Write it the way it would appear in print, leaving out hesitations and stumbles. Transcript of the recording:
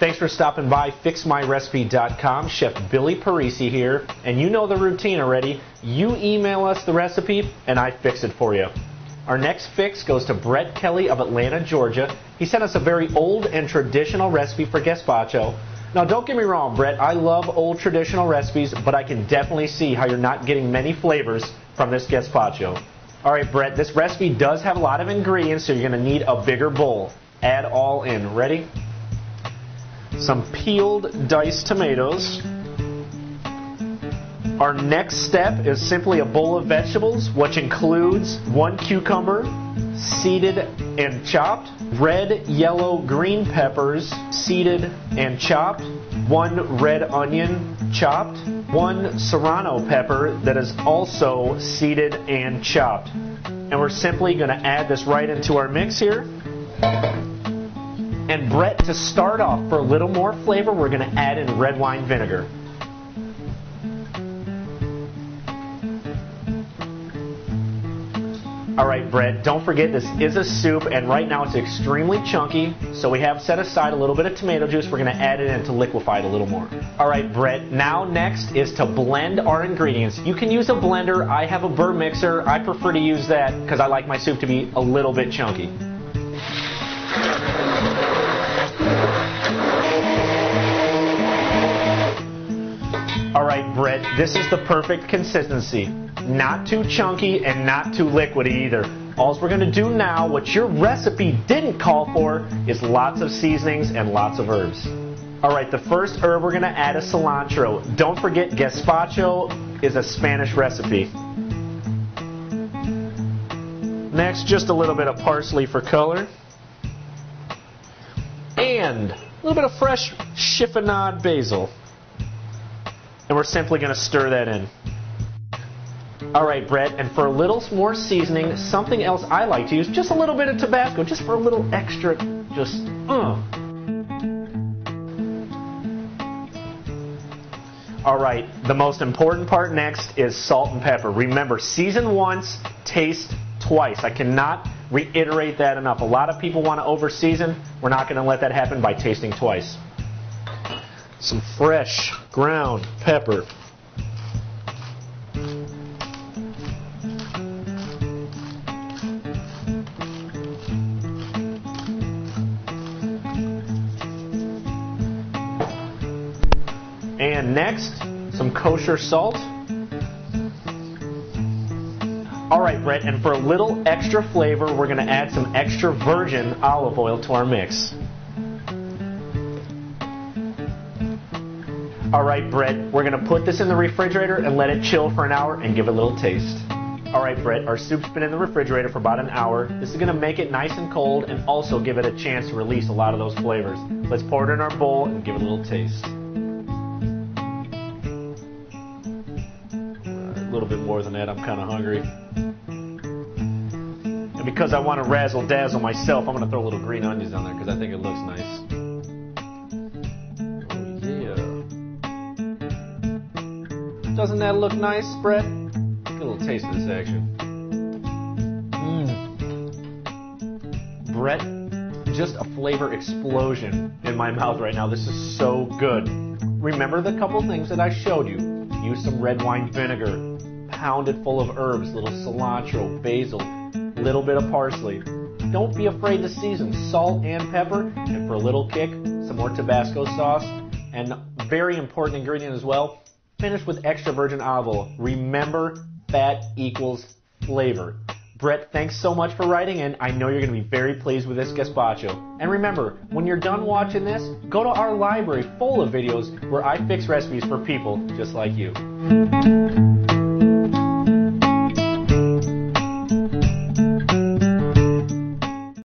Thanks for stopping by FixMyRecipe.com. Chef Billy Parisi here, and you know the routine already. You email us the recipe, and I fix it for you. Our next fix goes to Brett Kelly of Atlanta, Georgia. He sent us a very old and traditional recipe for gazpacho. Now, don't get me wrong, Brett, I love old traditional recipes, but I can definitely see how you're not getting many flavors from this gazpacho. All right, Brett, this recipe does have a lot of ingredients, so you're going to need a bigger bowl. Add all in. Ready? Some peeled diced tomatoes. Our next step is simply a bowl of vegetables, which includes 1 cucumber, seeded and chopped, red, yellow, green peppers, seeded and chopped, 1 red onion, chopped, 1 serrano pepper that is also seeded and chopped. And we're simply going to add this right into our mix here. And Brett, to start off, for a little more flavor, we're going to add in red wine vinegar. All right, Brett, don't forget this is a soup, and right now it's extremely chunky, so we have set aside a little bit of tomato juice. We're going to add it in to liquefy it a little more. All right, Brett, now next is to blend our ingredients. You can use a blender. I have a burr mixer. I prefer to use that because I like my soup to be a little bit chunky. All right, Brett, this is the perfect consistency. Not too chunky and not too liquidy either. All we're going to do now, what your recipe didn't call for, is lots of seasonings and lots of herbs. All right, the first herb we're going to add is cilantro. Don't forget, gazpacho is a Spanish recipe. Next, just a little bit of parsley for color. And a little bit of fresh chiffonade basil. And we're simply going to stir that in. All right, Brett, and for a little more seasoning, something else I like to use, just a little bit of Tabasco, just for a little extra, All right, the most important part next is salt and pepper. Remember, season once, taste twice. I cannot reiterate that enough. A lot of people want to over-season. We're not going to let that happen by tasting twice. Some fresh ground pepper. And next, some kosher salt. All right, Brett, and for a little extra flavor, we're going to add some extra virgin olive oil to our mix. All right, Brett, we're going to put this in the refrigerator and let it chill for an hour and give it a little taste. All right, Brett, our soup's been in the refrigerator for about an hour. This is going to make it nice and cold and also give it a chance to release a lot of those flavors. Let's pour it in our bowl and give it a little taste. A little bit more than that, I'm kind of hungry. And because I want to razzle dazzle myself, I'm going to throw a little green onions on there because I think it looks nice. Doesn't that look nice, Brett? Get a little taste of this action. Brett, just a flavor explosion in my mouth right now. This is so good. Remember the couple things that I showed you. Use some red wine vinegar, pound it full of herbs, little cilantro, basil, little bit of parsley. Don't be afraid to season salt and pepper, and for a little kick, some more Tabasco sauce. And very important ingredient as well, finish with extra virgin olive oil. Remember, fat equals flavor. Brett, thanks so much for writing in. I know you're going to be very pleased with this gazpacho. And remember, when you're done watching this, go to our library full of videos where I fix recipes for people just like you.